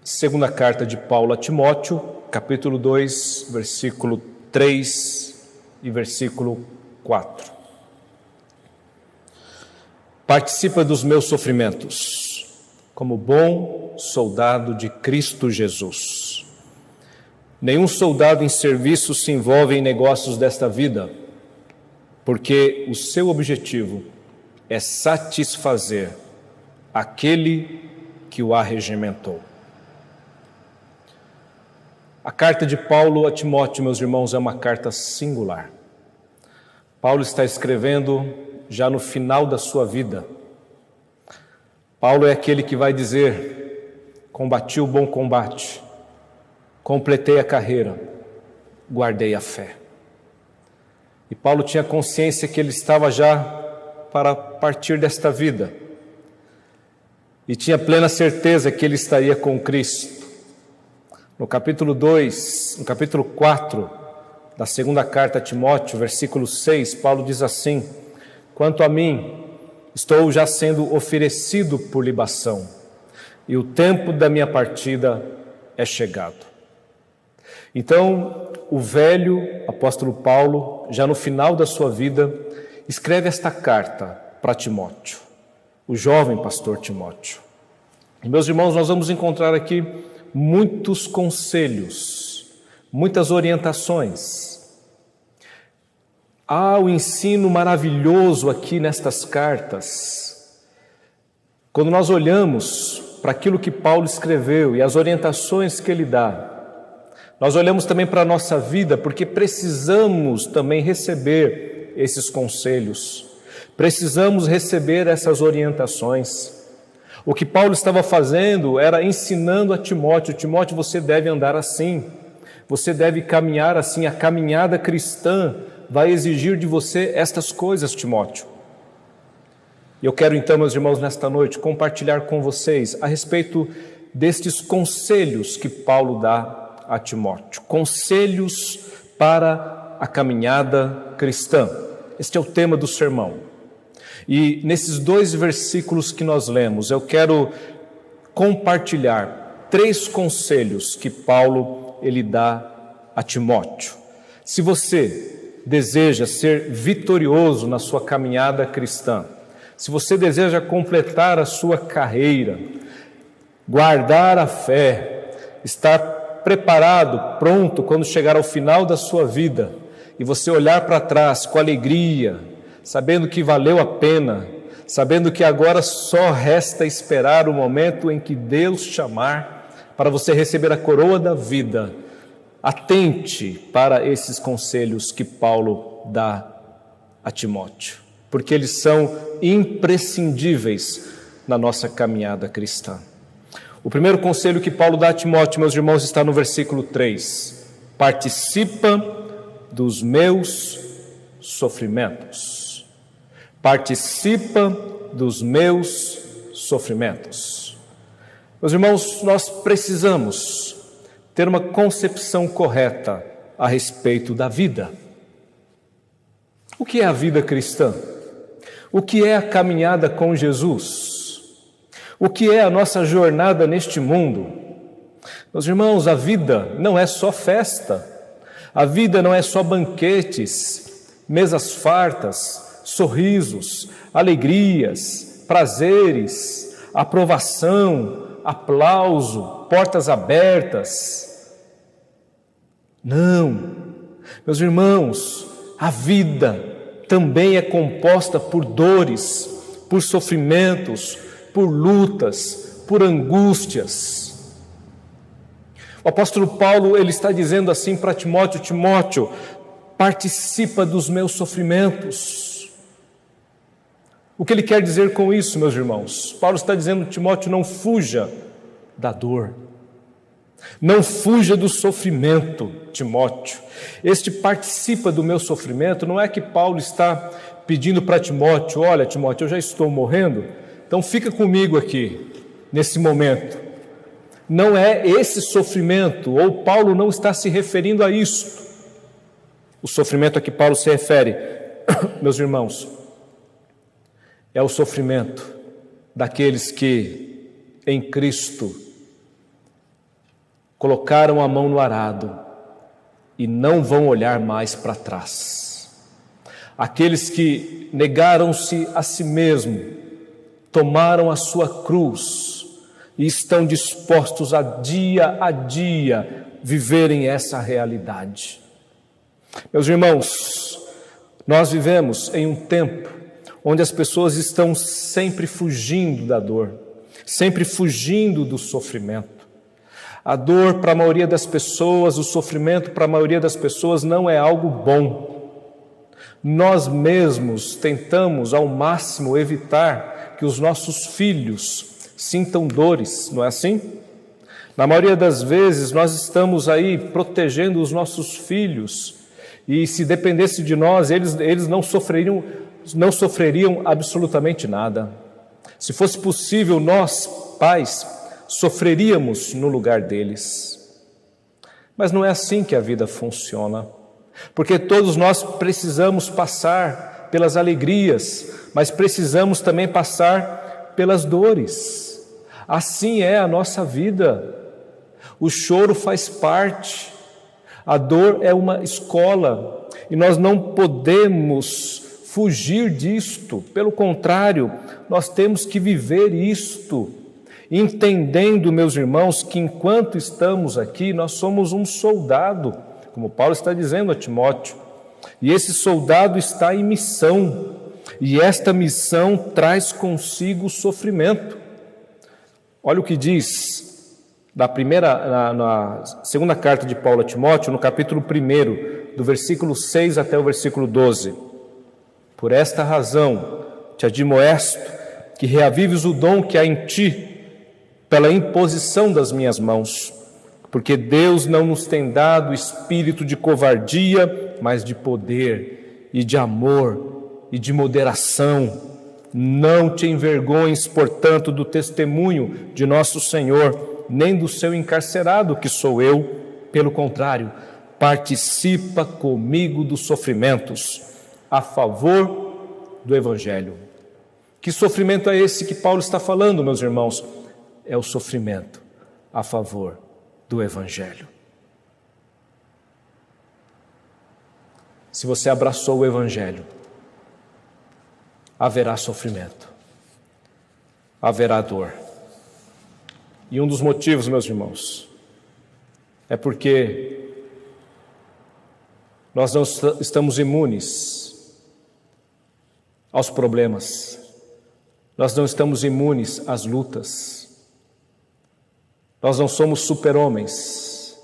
Segunda carta de Paulo a Timóteo, capítulo 2, versículo 3 e versículo 4. Participa dos meus sofrimentos, como bom soldado de Cristo Jesus. Nenhum soldado em serviço se envolve em negócios desta vida, porque o seu objetivo é satisfazer aquele que o arregimentou. A carta de Paulo a Timóteo, meus irmãos, é uma carta singular. Paulo está escrevendo já no final da sua vida. Paulo é aquele que vai dizer: combati o bom combate, completei a carreira, guardei a fé. E Paulo tinha consciência que ele estava já para partir desta vida. E tinha plena certeza que ele estaria com Cristo. No capítulo 4 da segunda carta a Timóteo, versículo 6, Paulo diz assim: quanto a mim, estou já sendo oferecido por libação, e o tempo da minha partida é chegado. Então, o velho apóstolo Paulo, já no final da sua vida, escreve esta carta para Timóteo, o jovem pastor Timóteo. E, meus irmãos, nós vamos encontrar aqui muitos conselhos, muitas orientações. Há um ensino maravilhoso aqui nestas cartas. Quando nós olhamos para aquilo que Paulo escreveu e as orientações que ele dá, nós olhamos também para a nossa vida, porque precisamos também receber esses conselhos, precisamos receber essas orientações. O que Paulo estava fazendo era ensinando a Timóteo: Timóteo, você deve andar assim, você deve caminhar assim, a caminhada cristã vai exigir de você estas coisas, Timóteo. E eu quero então, meus irmãos, nesta noite, compartilhar com vocês a respeito destes conselhos que Paulo dá a Timóteo. Conselhos para a caminhada cristã. Este é o tema do sermão. E nesses 2 versículos que nós lemos, eu quero compartilhar 3 conselhos que Paulo ele dá a Timóteo. Se você deseja ser vitorioso na sua caminhada cristã, se você deseja completar a sua carreira, guardar a fé, estar preparado, pronto quando chegar ao final da sua vida e você olhar para trás com alegria, sabendo que valeu a pena, sabendo que agora só resta esperar o momento em que Deus chamar para você receber a coroa da vida, atente para esses conselhos que Paulo dá a Timóteo, porque eles são imprescindíveis na nossa caminhada cristã. O primeiro conselho que Paulo dá a Timóteo, meus irmãos, está no versículo 3. Participa dos meus sofrimentos. Participa dos meus sofrimentos. Meus irmãos, nós precisamos ter uma concepção correta a respeito da vida. O que é a vida cristã? O que é a caminhada com Jesus? O que é a nossa jornada neste mundo? Meus irmãos, a vida não é só festa, a vida não é só banquetes, mesas fartas, sorrisos, alegrias, prazeres, aprovação, aplauso, portas abertas. Não, meus irmãos, a vida também é composta por dores, por sofrimentos, por lutas, por angústias. O apóstolo Paulo, ele está dizendo assim para Timóteo: Timóteo, participa dos meus sofrimentos. O que ele quer dizer com isso, meus irmãos? Paulo está dizendo: Timóteo, não fuja da dor, não fuja do sofrimento, Timóteo. Este participa do meu sofrimento, não é que Paulo está pedindo para Timóteo: olha, Timóteo, eu já estou morrendo, então fica comigo aqui, nesse momento. Não é esse sofrimento, ou Paulo não está se referindo a isso. O sofrimento a que Paulo se refere, meus irmãos, é o sofrimento daqueles que em Cristo colocaram a mão no arado e não vão olhar mais para trás. Aqueles que negaram-se a si mesmo, tomaram a sua cruz e estão dispostos a dia viverem essa realidade. Meus irmãos, nós vivemos em um tempo onde as pessoas estão sempre fugindo da dor, sempre fugindo do sofrimento. A dor para a maioria das pessoas, o sofrimento para a maioria das pessoas não é algo bom. Nós mesmos tentamos ao máximo evitar que os nossos filhos sintam dores, não é assim? Na maioria das vezes nós estamos aí protegendo os nossos filhos e se dependesse de nós, eles não sofreriam absolutamente nada. Se fosse possível, nós, pais, sofreríamos no lugar deles. Mas não é assim que a vida funciona, porque todos nós precisamos passar pelas alegrias, mas precisamos também passar pelas dores. Assim é a nossa vida. O choro faz parte, a dor é uma escola e nós não podemos fugir disto. Pelo contrário, nós temos que viver isto, entendendo, meus irmãos, que enquanto estamos aqui, nós somos um soldado, como Paulo está dizendo a Timóteo, e esse soldado está em missão, e esta missão traz consigo sofrimento. Olha o que diz na segunda carta de Paulo a Timóteo, no capítulo 1, do versículo 6 até o versículo 12. Por esta razão te admoesto que reavives o dom que há em ti, pela imposição das minhas mãos, porque Deus não nos tem dado espírito de covardia, mas de poder e de amor e de moderação. Não te envergonhes, portanto, do testemunho de nosso Senhor, nem do seu encarcerado, que sou eu. Pelo contrário, participa comigo dos sofrimentos a favor do Evangelho. Que sofrimento é esse que Paulo está falando, meus irmãos? É o sofrimento a favor do Evangelho. Se você abraçou o Evangelho, haverá sofrimento, haverá dor. E um dos motivos, meus irmãos, é porque nós não estamos imunes aos problemas, nós não estamos imunes às lutas. Nós não somos super-homens,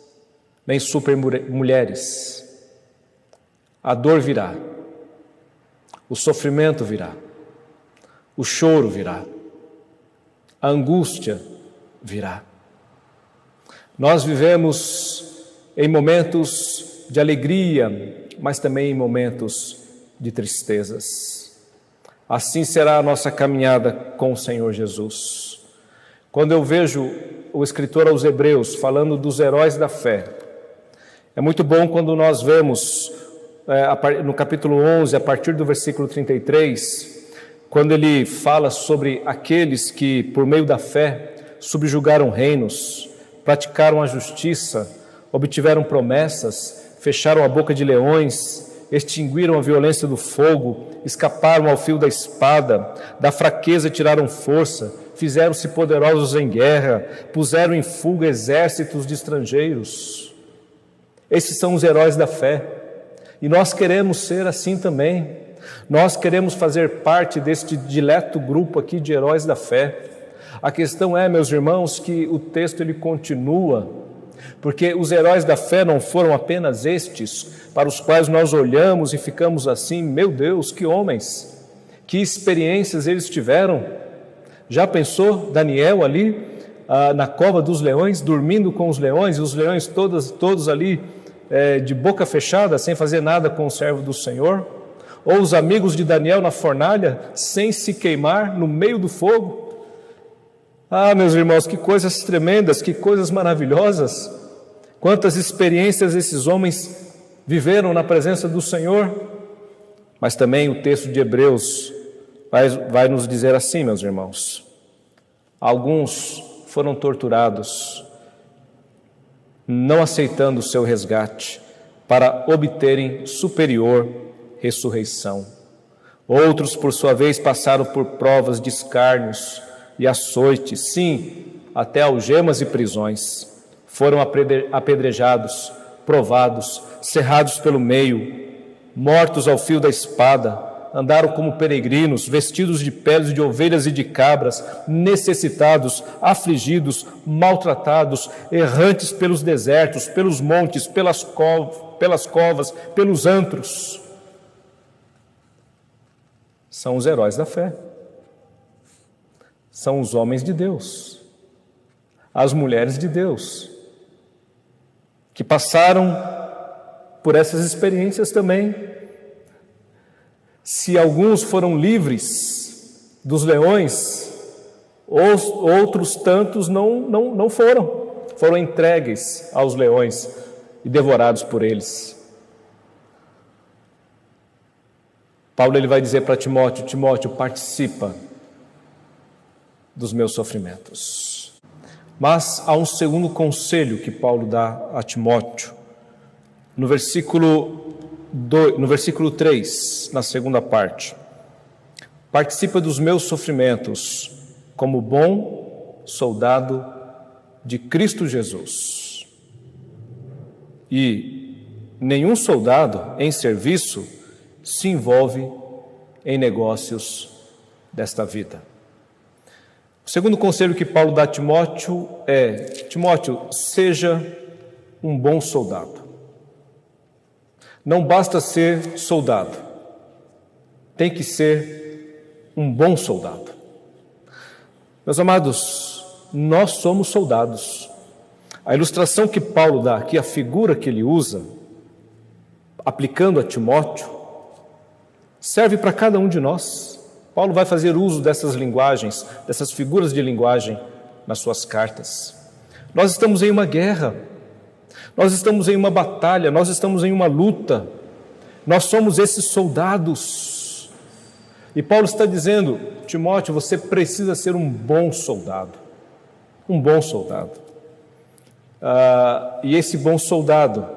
nem super-mulheres. A dor virá, o sofrimento virá, o choro virá, a angústia virá. Nós vivemos em momentos de alegria, mas também em momentos de tristezas. Assim será a nossa caminhada com o Senhor Jesus. Quando eu vejo o escritor aos Hebreus falando dos heróis da fé, é muito bom quando nós vemos no capítulo 11, a partir do versículo 33, quando ele fala sobre aqueles que, por meio da fé, subjugaram reinos, praticaram a justiça, obtiveram promessas, fecharam a boca de leões, extinguiram a violência do fogo, escaparam ao fio da espada, da fraqueza tiraram força, fizeram-se poderosos em guerra, puseram em fuga exércitos de estrangeiros. Esses são os heróis da fé. E nós queremos ser assim também. Nós queremos fazer parte deste dileto grupo aqui de heróis da fé. A questão é, meus irmãos, que o texto ele continua, porque os heróis da fé não foram apenas estes, para os quais nós olhamos e ficamos assim, meu Deus, que homens, que experiências eles tiveram. Já pensou Daniel ali na cova dos leões, dormindo com os leões, e os leões todos ali de boca fechada, sem fazer nada com o servo do Senhor? Ou os amigos de Daniel na fornalha, sem se queimar no meio do fogo? Ah, meus irmãos, que coisas tremendas, que coisas maravilhosas! Quantas experiências esses homens viveram na presença do Senhor! Mas também o texto de Hebreus vai nos dizer assim, meus irmãos: alguns foram torturados, não aceitando o seu resgate, para obterem superior ressurreição. Outros, por sua vez, passaram por provas de escárnios e açoites, sim, até algemas e prisões. Foram apedrejados, provados, cerrados pelo meio, mortos ao fio da espada, andaram como peregrinos, vestidos de peles de ovelhas e de cabras, necessitados, afligidos, maltratados, errantes pelos desertos, pelos montes, pelas covas, pelos antros. São os heróis da fé. São os homens de Deus, as mulheres de Deus, que passaram por essas experiências também. Se alguns foram livres dos leões, outros tantos não foram entregues aos leões e devorados por eles. Paulo ele vai dizer para Timóteo: Timóteo, participa dos meus sofrimentos. Mas há um segundo conselho que Paulo dá a Timóteo. No versículo 3, na segunda parte: participa dos meus sofrimentos como bom soldado de Cristo Jesus. E nenhum soldado em serviço se envolve em negócios desta vida. O segundo conselho que Paulo dá a Timóteo é: Timóteo, seja um bom soldado. Não basta ser soldado, tem que ser um bom soldado. Meus amados, nós somos soldados. A ilustração que Paulo dá aqui, a figura que ele usa, aplicando a Timóteo, serve para cada um de nós. Paulo vai fazer uso dessas linguagens, dessas figuras de linguagem nas suas cartas. Nós estamos em uma guerra, nós estamos em uma batalha, nós estamos em uma luta, nós somos esses soldados. E Paulo está dizendo: Timóteo, você precisa ser um bom soldado, um bom soldado. E esse bom soldado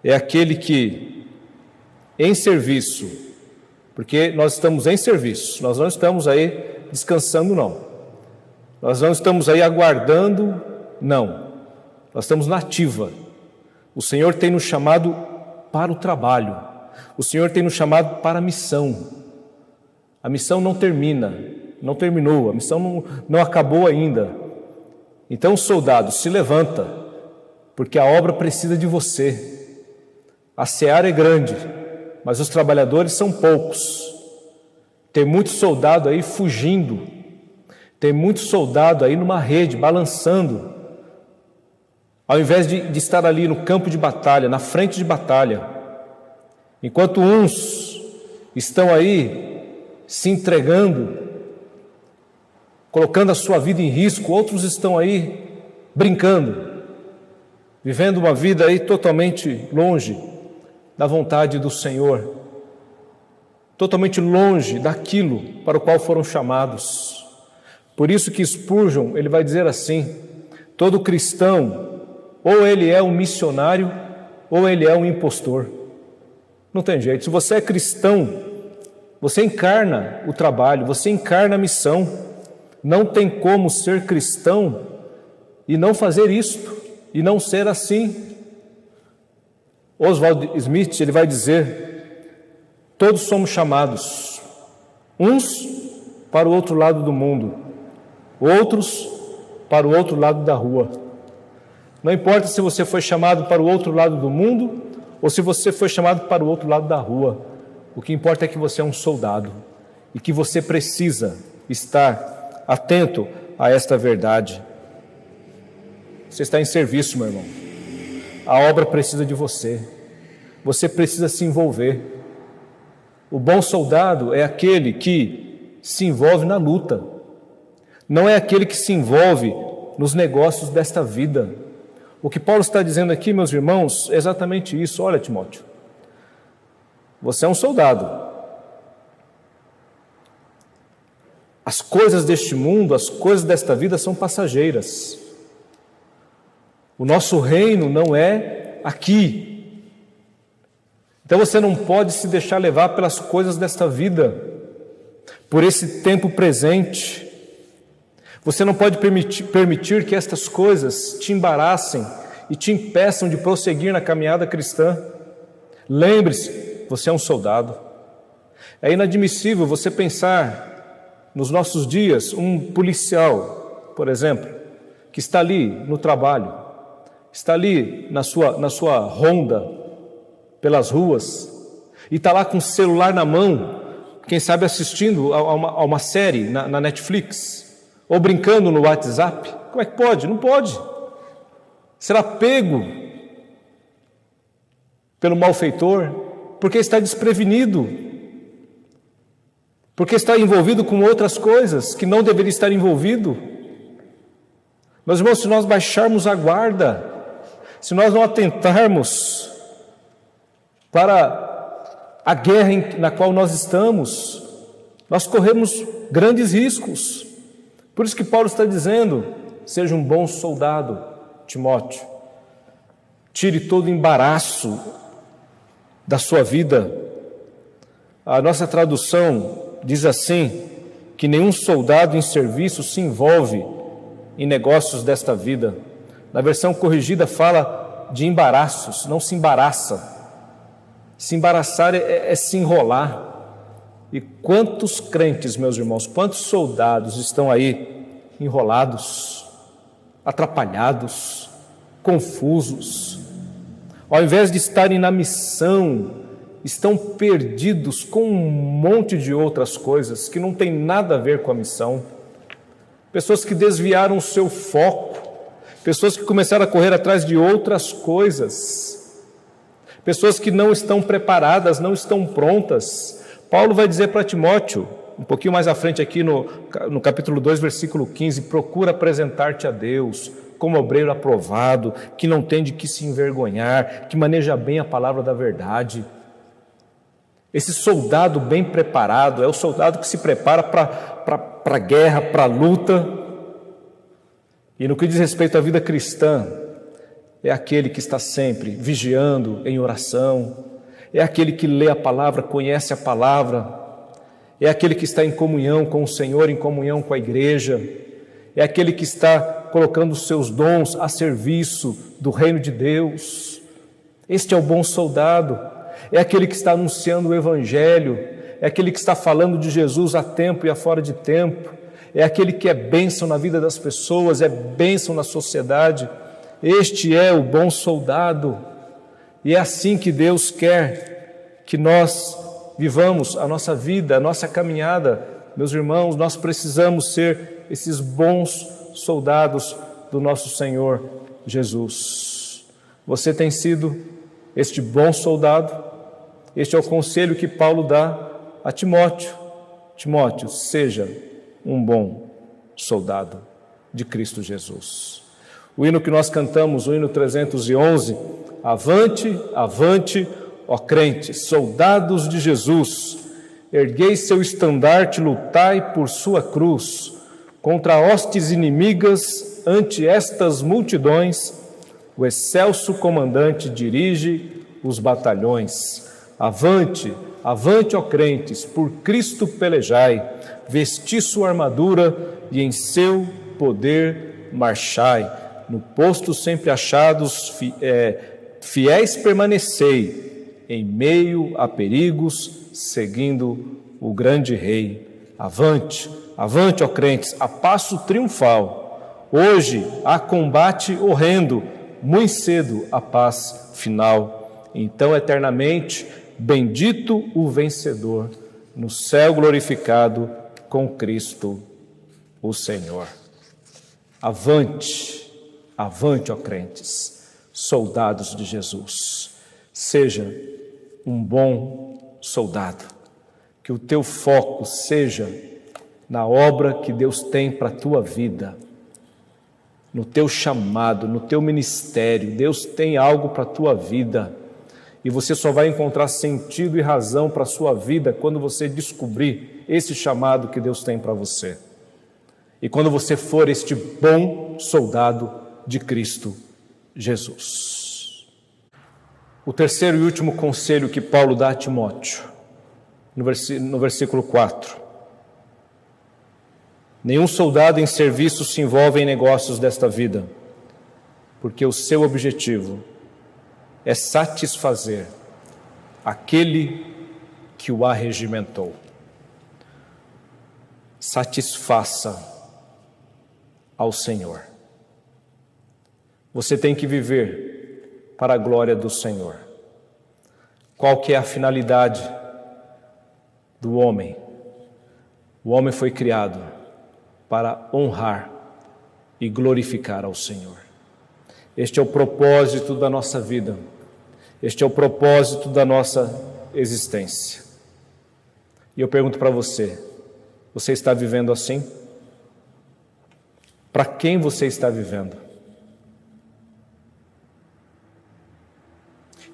é aquele que, em serviço, porque nós estamos em serviço, nós não estamos aí descansando, não. Nós não estamos aí aguardando, não. Nós estamos na ativa. O Senhor tem nos chamado para o trabalho. O Senhor tem nos chamado para a missão. A missão não terminou, a missão não acabou ainda. Então, soldado, se levanta, porque a obra precisa de você. A seara é grande, mas os trabalhadores são poucos. Tem muito soldado aí fugindo, tem muito soldado aí numa rede, balançando, ao invés de estar ali no campo de batalha, na frente de batalha. Enquanto uns estão aí se entregando, colocando a sua vida em risco, outros estão aí brincando, vivendo uma vida aí totalmente longe da vontade do Senhor, totalmente longe daquilo para o qual foram chamados. Por isso que Spurgeon, ele vai dizer assim: todo cristão, ou ele é um missionário, ou ele é um impostor. Não tem jeito. Se você é cristão, você encarna o trabalho, você encarna a missão. Não tem como ser cristão e não fazer isto, e não ser assim. Oswald Smith, ele vai dizer: todos somos chamados, uns para o outro lado do mundo, outros para o outro lado da rua. Não importa se você foi chamado para o outro lado do mundo ou se você foi chamado para o outro lado da rua. O que importa é que você é um soldado e que você precisa estar atento a esta verdade. Você está em serviço, meu irmão. A obra precisa de você. Você precisa se envolver. O bom soldado é aquele que se envolve na luta. Não é aquele que se envolve nos negócios desta vida. O que Paulo está dizendo aqui, meus irmãos, é exatamente isso. Olha, Timóteo, você é um soldado. As coisas deste mundo, as coisas desta vida são passageiras. O nosso reino não é aqui. Então você não pode se deixar levar pelas coisas desta vida, por esse tempo presente. Você não pode permitir que estas coisas te embaraçem e te impeçam de prosseguir na caminhada cristã. Lembre-se, você é um soldado. É inadmissível você pensar, nos nossos dias, um policial, por exemplo, que está ali no trabalho, está ali na sua ronda pelas ruas, e está lá com o celular na mão, quem sabe assistindo a uma série na Netflix, ou brincando no WhatsApp. Como é que pode? Não pode. Será pego pelo malfeitor, porque está desprevenido, porque está envolvido com outras coisas que não deveria estar envolvido. Meus irmãos, se nós baixarmos a guarda, se nós não atentarmos para a guerra na qual nós estamos, nós corremos grandes riscos. Por isso que Paulo está dizendo: seja um bom soldado, Timóteo. Tire todo o embaraço da sua vida. A nossa tradução diz assim, que nenhum soldado em serviço se envolve em negócios desta vida. Na versão corrigida fala de embaraços, não se embaraça. Se embaraçar é se enrolar. E quantos crentes, meus irmãos, quantos soldados estão aí enrolados, atrapalhados, confusos. Ao invés de estarem na missão, estão perdidos com um monte de outras coisas que não tem nada a ver com a missão. Pessoas que desviaram o seu foco, pessoas que começaram a correr atrás de outras coisas, pessoas que não estão preparadas, não estão prontas. Paulo vai dizer para Timóteo, um pouquinho mais à frente aqui no capítulo 2, versículo 15, procura apresentar-te a Deus como obreiro aprovado, que não tem de que se envergonhar, que maneja bem a palavra da verdade. Esse soldado bem preparado é o soldado que se prepara para a guerra, para a luta. E no que diz respeito à vida cristã, é aquele que está sempre vigiando em oração, é aquele que lê a palavra, conhece a palavra, é aquele que está em comunhão com o Senhor, em comunhão com a igreja, é aquele que está colocando os seus dons a serviço do reino de Deus. Este é o bom soldado, é aquele que está anunciando o Evangelho, é aquele que está falando de Jesus a tempo e a fora de tempo, é aquele que é bênção na vida das pessoas, é bênção na sociedade. Este é o bom soldado, e é assim que Deus quer que nós vivamos a nossa vida, a nossa caminhada. Meus irmãos, nós precisamos ser esses bons soldados do nosso Senhor Jesus. Você tem sido este bom soldado? Este é o conselho que Paulo dá a Timóteo. Timóteo, seja um bom soldado de Cristo Jesus. O hino que nós cantamos, o hino 311, avante, avante, ó crentes, soldados de Jesus, erguei seu estandarte, lutai por sua cruz, contra hostes inimigas, ante estas multidões, o excelso comandante dirige os batalhões. Avante, avante, ó crentes, por Cristo pelejai, vesti sua armadura e em seu poder marchai. No posto sempre achados, fiéis permanecei, em meio a perigos, seguindo o grande Rei. Avante, avante, ó crentes, a passo triunfal. Hoje há combate horrendo, muito cedo a paz final. Então, eternamente, bendito o vencedor, no céu glorificado com Cristo, o Senhor. Avante, avante, ó crentes, soldados de Jesus. Seja um bom soldado, que o teu foco seja na obra que Deus tem para a tua vida, no teu chamado, no teu ministério. Deus tem algo para a tua vida, e você só vai encontrar sentido e razão para a sua vida quando você descobrir esse chamado que Deus tem para você. E quando você for este bom soldado de Cristo Jesus. O terceiro e último conselho que Paulo dá a Timóteo, no versículo 4. Nenhum soldado em serviço se envolve em negócios desta vida, porque o seu objetivo é satisfazer aquele que o arregimentou. Satisfaça ao Senhor. Você tem que viver para a glória do Senhor. Qual que é a finalidade do homem? O homem foi criado para honrar e glorificar ao Senhor. Este é o propósito da nossa vida. Este é o propósito da nossa existência. E eu pergunto para você, você está vivendo assim? Para quem você está vivendo?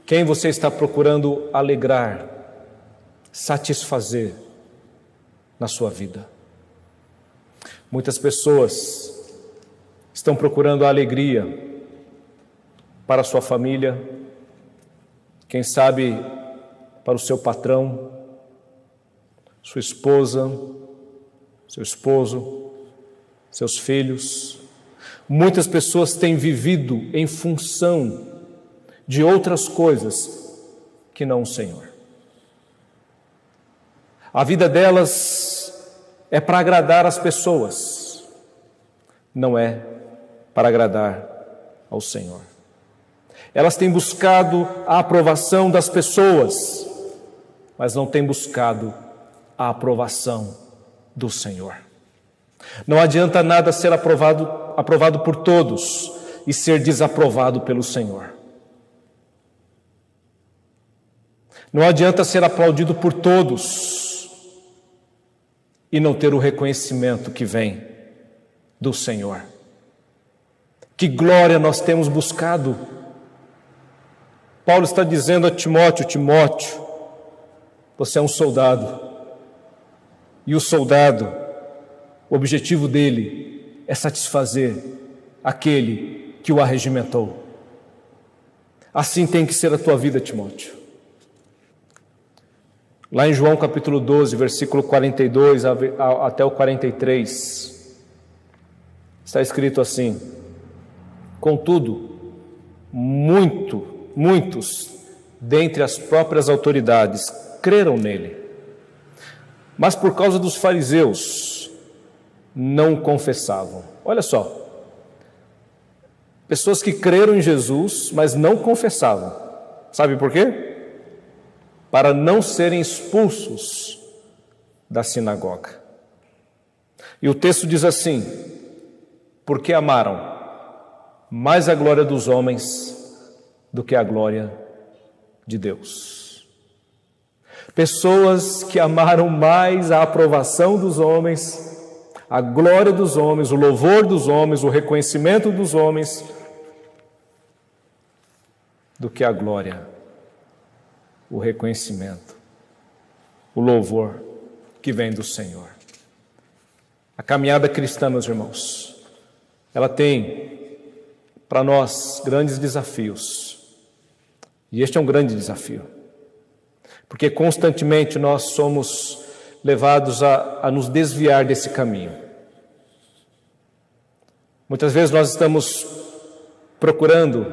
Quem você está procurando alegrar, satisfazer na sua vida? Muitas pessoas estão procurando a alegria para a sua família, quem sabe para o seu patrão, sua esposa, seu esposo, seus filhos. Muitas pessoas têm vivido em função de outras coisas que não o Senhor. A vida delas é para agradar as pessoas, não é para agradar ao Senhor. Elas têm buscado a aprovação das pessoas, mas não têm buscado a aprovação do Senhor. Não adianta nada ser aprovado por todos e ser desaprovado pelo Senhor. Não adianta ser aplaudido por todos e não ter o reconhecimento que vem do Senhor. Que glória nós temos buscado. Paulo está dizendo a Timóteo, Timóteo, você é um soldado. E o soldado, o objetivo dele é satisfazer aquele que o arregimentou. Assim tem que ser a tua vida, Timóteo. Lá em João capítulo 12, versículo 42 até o 43, está escrito assim: contudo, muitos dentre as próprias autoridades creram nele, mas por causa dos fariseus não confessavam. Olha só, pessoas que creram em Jesus, mas não confessavam. Sabe por quê? Para não serem expulsos da sinagoga. E o texto diz assim: porque amaram mais a glória dos homens do que a glória de Deus. Pessoas que amaram mais a aprovação dos homens, a glória dos homens, o louvor dos homens, o reconhecimento dos homens, do que a glória, o reconhecimento, o louvor que vem do Senhor. A caminhada cristã, meus irmãos, ela tem para nós grandes desafios. E este é um grande desafio, porque constantemente nós somos levados a nos desviar desse caminho. Muitas vezes nós estamos procurando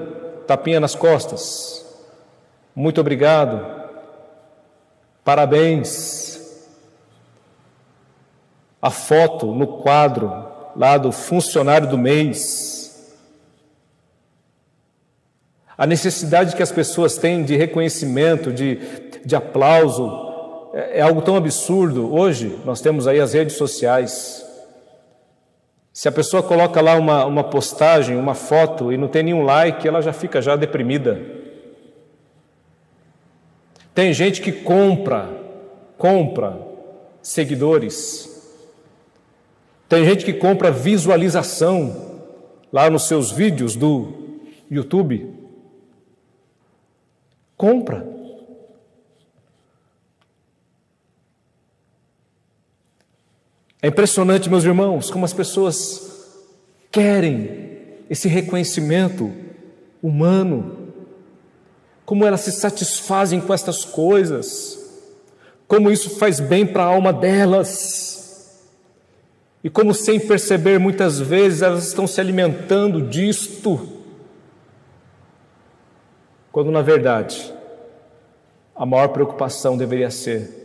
tapinha nas costas. Muito obrigado, parabéns. A foto no quadro lá do funcionário do mês. A necessidade que as pessoas têm de reconhecimento, de aplauso, é algo tão absurdo. Hoje nós temos aí as redes sociais. Se a pessoa coloca lá uma postagem, uma foto e não tem nenhum like, ela já fica deprimida. Tem gente que compra seguidores. Tem gente que compra visualização lá nos seus vídeos do YouTube. Compra. É impressionante, meus irmãos, como as pessoas querem esse reconhecimento humano, como elas se satisfazem com estas coisas, como isso faz bem para a alma delas, e como, sem perceber, muitas vezes elas estão se alimentando disto, quando na verdade a maior preocupação deveria ser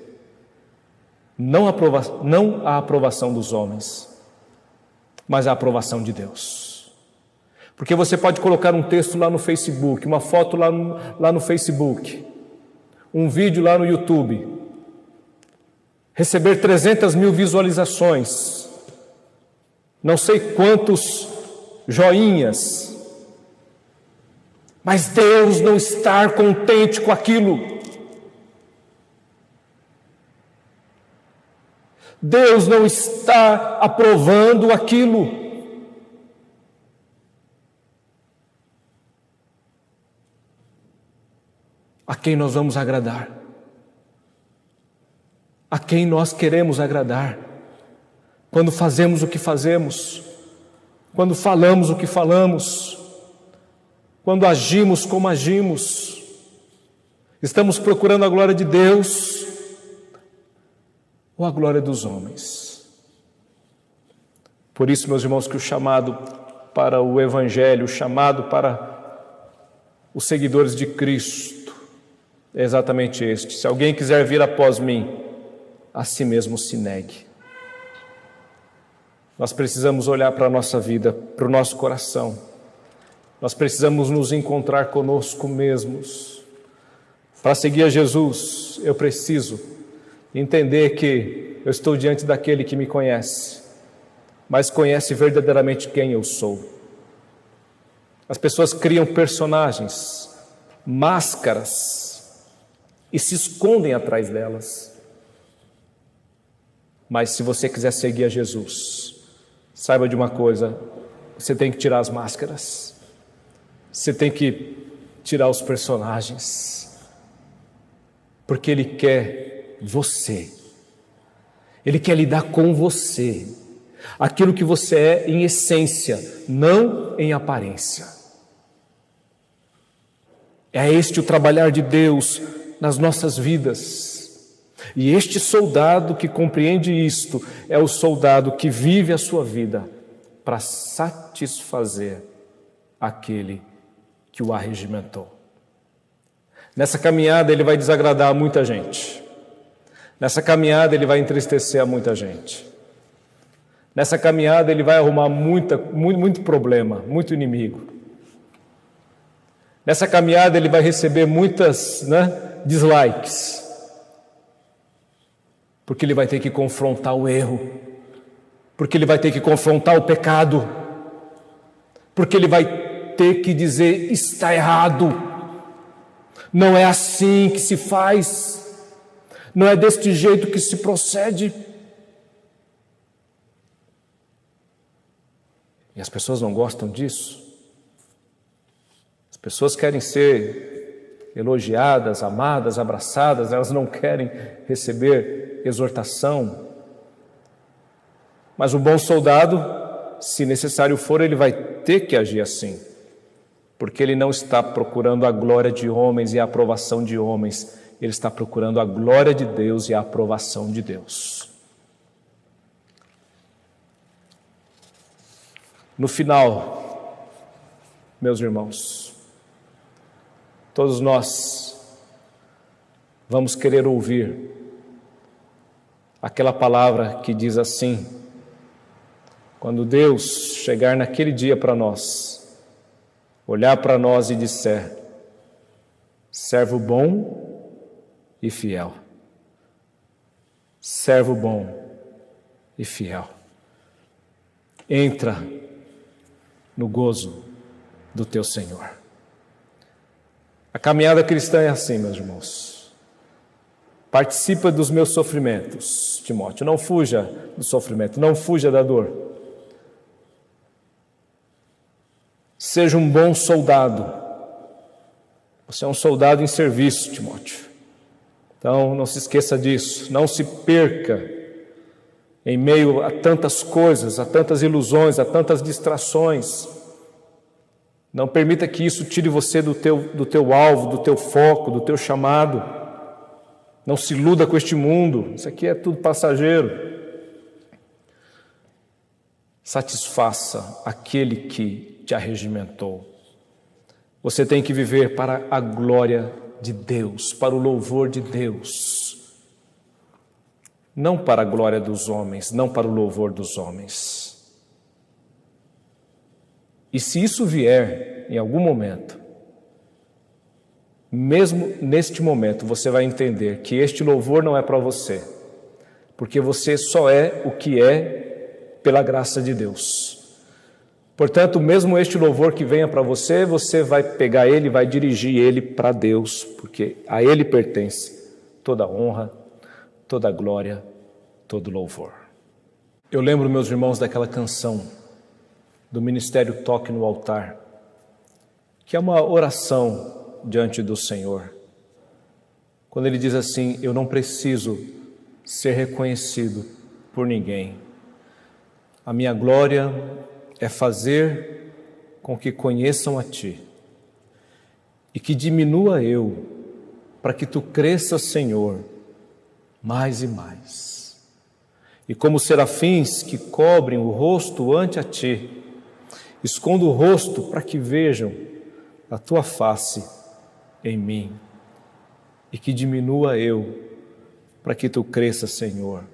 não a aprovação dos homens, mas a aprovação de Deus. Porque você pode colocar um texto lá no Facebook, uma foto lá no Facebook, um vídeo lá no YouTube, receber 300 mil visualizações, não sei quantos joinhas, mas Deus não estar contente com aquilo. Deus não está aprovando aquilo. A quem nós vamos agradar? A quem nós queremos agradar? Quando fazemos o que fazemos, quando falamos o que falamos, quando agimos como agimos, estamos procurando a glória de Deus ou a glória dos homens? Por isso, meus irmãos, que o chamado para o Evangelho, o chamado para os seguidores de Cristo é exatamente este: se alguém quiser vir após mim, a si mesmo se negue. Nós precisamos olhar para a nossa vida, para o nosso coração. Nós precisamos nos encontrar conosco mesmos. Para seguir a Jesus, eu preciso entender que eu estou diante daquele que me conhece, mas conhece verdadeiramente quem eu sou. As pessoas criam personagens, máscaras, e se escondem atrás delas. Mas se você quiser seguir a Jesus, saiba de uma coisa: você tem que tirar as máscaras, você tem que tirar os personagens, porque Ele quer você, Ele quer lidar com você, aquilo que você é em essência, não em aparência. É este o trabalhar de Deus nas nossas vidas. E este soldado que compreende isto é o soldado que vive a sua vida para satisfazer aquele que o arregimentou. Nessa caminhada ele vai desagradar a muita gente. Nessa caminhada ele vai entristecer a muita gente. Nessa caminhada ele vai arrumar muito problema, muito inimigo. Nessa caminhada ele vai receber muitas dislikes. Porque ele vai ter que confrontar o erro, porque ele vai ter que confrontar o pecado, porque ele vai ter que dizer: está errado, não é assim que se faz, não é deste jeito que se procede. E as pessoas não gostam disso. As pessoas querem ser elogiadas, amadas, abraçadas, elas não querem receber exortação. Mas o bom soldado, se necessário for, ele vai ter que agir assim, porque ele não está procurando a glória de homens e a aprovação de homens, ele está procurando a glória de Deus e a aprovação de Deus. No final, meus irmãos, todos nós vamos querer ouvir aquela palavra que diz assim: quando Deus chegar naquele dia para nós, olhar para nós e disser: servo bom e fiel, servo bom e fiel, entra no gozo do teu Senhor. A caminhada cristã é assim, meus irmãos. Participa dos meus sofrimentos, Timóteo. Não fuja do sofrimento, não fuja da dor. Seja um bom soldado. Você é um soldado em serviço, Timóteo. Então, não se esqueça disso. Não se perca em meio a tantas coisas, a tantas ilusões, a tantas distrações. Não permita que isso tire você do teu alvo, do teu foco, do teu chamado. Não se iluda com este mundo, isso aqui é tudo passageiro. Satisfaça aquele que te arregimentou. Você tem que viver para a glória de Deus, para o louvor de Deus. Não para a glória dos homens, não para o louvor dos homens. E se isso vier em algum momento, mesmo neste momento, você vai entender que este louvor não é para você, porque você só é o que é pela graça de Deus. Portanto, mesmo este louvor que venha para você, você vai pegar ele, vai dirigir ele para Deus, porque a ele pertence toda honra, toda glória, todo louvor. Eu lembro, meus irmãos, daquela canção do Ministério Toque no Altar, que é uma oração diante do Senhor. Quando ele diz assim: eu não preciso ser reconhecido por ninguém. A minha glória é fazer com que conheçam a Ti e que diminua eu, para que Tu cresças, Senhor, mais e mais. E como serafins que cobrem o rosto ante a Ti, escondo o rosto para que vejam a Tua face em mim e que diminua eu, para que Tu cresças, Senhor,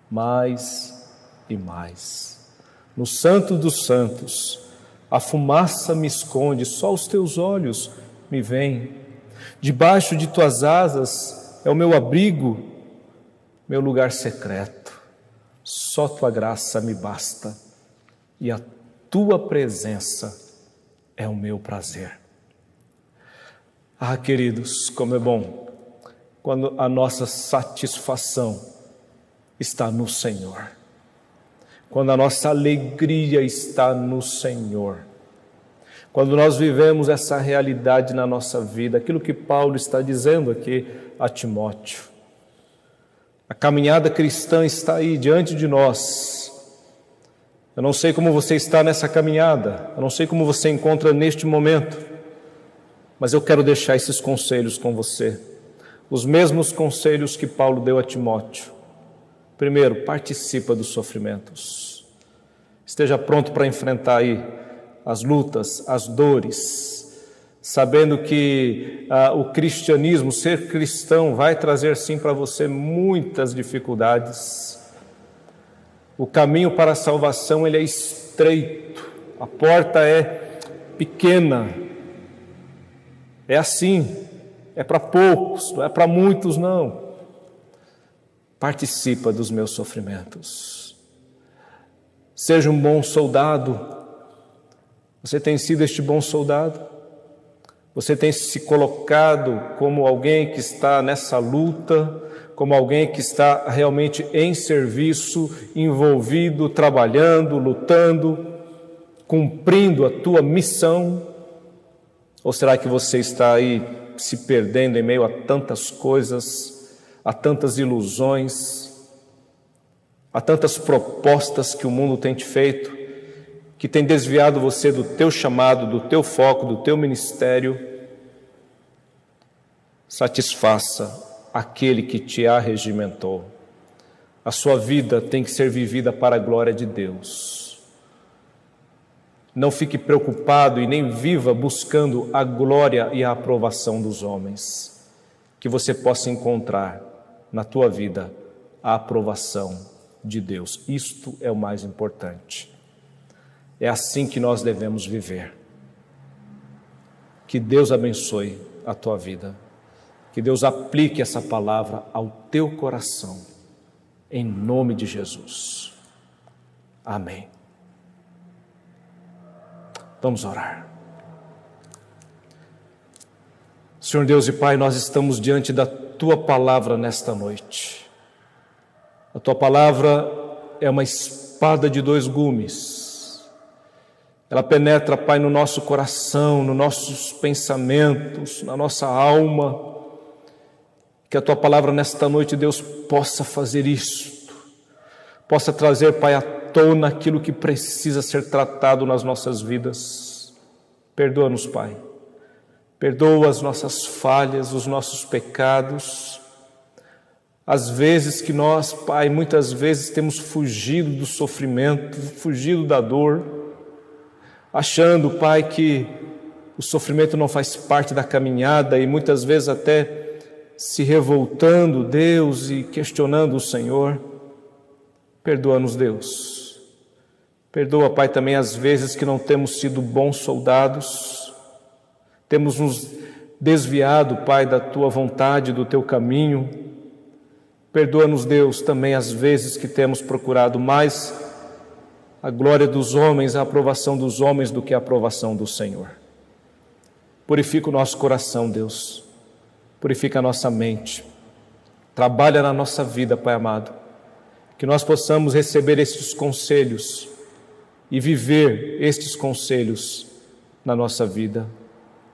mais e mais. No Santo dos Santos, a fumaça me esconde, só os Teus olhos me veem. Debaixo de Tuas asas é o meu abrigo, meu lugar secreto. Só Tua graça me basta e a Tua presença é o meu prazer. Ah, queridos, como é bom quando a nossa satisfação está no Senhor. Quando a nossa alegria está no Senhor, quando nós vivemos essa realidade na nossa vida, aquilo que Paulo está dizendo aqui a Timóteo. A caminhada cristã está aí diante de nós. Eu não sei como você está nessa caminhada, eu não sei como você encontra neste momento, mas eu quero deixar esses conselhos com você, os mesmos conselhos que Paulo deu a Timóteo. Primeiro, participa dos sofrimentos. Esteja pronto para enfrentar aí as lutas, as dores, sabendo que o cristianismo, ser cristão, vai trazer sim para você muitas dificuldades. O caminho para a salvação, ele é estreito, a porta é pequena. É assim, é para poucos, não é para muitos não. Participa dos meus sofrimentos. Seja um bom soldado. Você tem sido este bom soldado? Você tem se colocado como alguém que está nessa luta, como alguém que está realmente em serviço, envolvido, trabalhando, lutando, cumprindo a tua missão? Ou será que você está aí se perdendo em meio a tantas coisas, há tantas ilusões, há tantas propostas que o mundo tem te feito, que tem desviado você do teu chamado, do teu foco, do teu ministério? Satisfaça aquele que te arregimentou. A sua vida tem que ser vivida para a glória de Deus. Não fique preocupado e nem viva buscando a glória e a aprovação dos homens. Que você possa encontrar na tua vida a aprovação de Deus. Isto é o mais importante. É assim que nós devemos viver. Que Deus abençoe a tua vida. Que Deus aplique essa palavra ao teu coração. Em nome de Jesus. Amém. Vamos orar. Senhor Deus e Pai, nós estamos diante da Tua palavra nesta noite. A Tua palavra é uma espada de dois gumes. Ela penetra, Pai, no nosso coração, nos nossos pensamentos, na nossa alma. Que a Tua palavra nesta noite, Deus, possa fazer isto. Possa trazer, Pai, à tona aquilo que precisa ser tratado nas nossas vidas. Perdoa-nos, Pai. Perdoa as nossas falhas, os nossos pecados. As vezes que nós, Pai, muitas vezes temos fugido do sofrimento, fugido da dor, achando, Pai, que o sofrimento não faz parte da caminhada e muitas vezes até se revoltando, Deus, e questionando o Senhor. Perdoa-nos, Deus. Perdoa, Pai, também as vezes que não temos sido bons soldados, temos nos desviado, Pai, da Tua vontade, do Teu caminho. Perdoa-nos, Deus, também as vezes que temos procurado mais a glória dos homens, a aprovação dos homens do que a aprovação do Senhor. Purifica o nosso coração, Deus. Purifica a nossa mente. Trabalha na nossa vida, Pai amado. Que nós possamos receber estes conselhos e viver estes conselhos na nossa vida.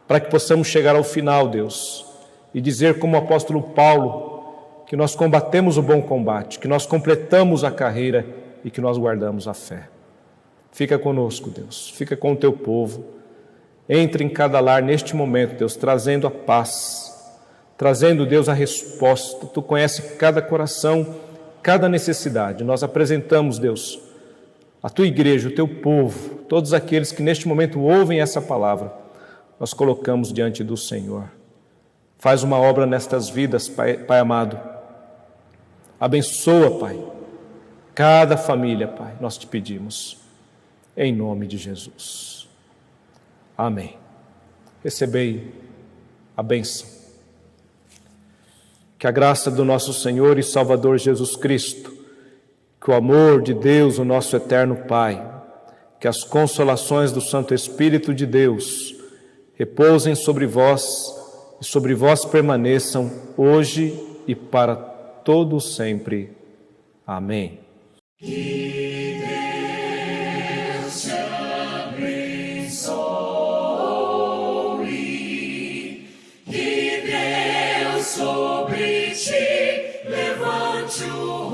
Para que possamos chegar ao final, Deus, e dizer como o apóstolo Paulo, que nós combatemos o bom combate, que nós completamos a carreira e que nós guardamos a fé. Fica conosco, Deus, fica com o Teu povo. Entre em cada lar neste momento, Deus, trazendo a paz, trazendo, Deus, a resposta. Tu conheces cada coração, cada necessidade. Nós apresentamos, Deus, a Tua igreja, o Teu povo, todos aqueles que neste momento ouvem essa palavra, nós colocamos diante do Senhor. Faz uma obra nestas vidas, Pai amado. Abençoa, Pai, cada família, Pai, nós te pedimos, em nome de Jesus. Amém. Recebei a bênção. Que a graça do nosso Senhor e Salvador Jesus Cristo, que o amor de Deus, o nosso eterno Pai, que as consolações do Santo Espírito de Deus repousem sobre vós e sobre vós permaneçam hoje e para todo sempre. Amém. Que Deus te abençoe, que Deus sobre ti levante o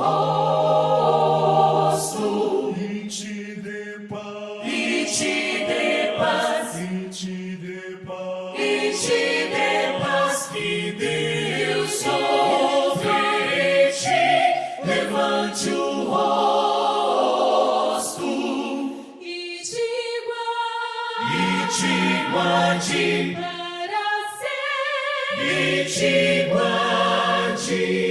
rosto e te dê paz, e te dê paz, e te dê paz, e te dê paz, que Deus sobre ti levante o rosto e te guarde para sempre, e te guarde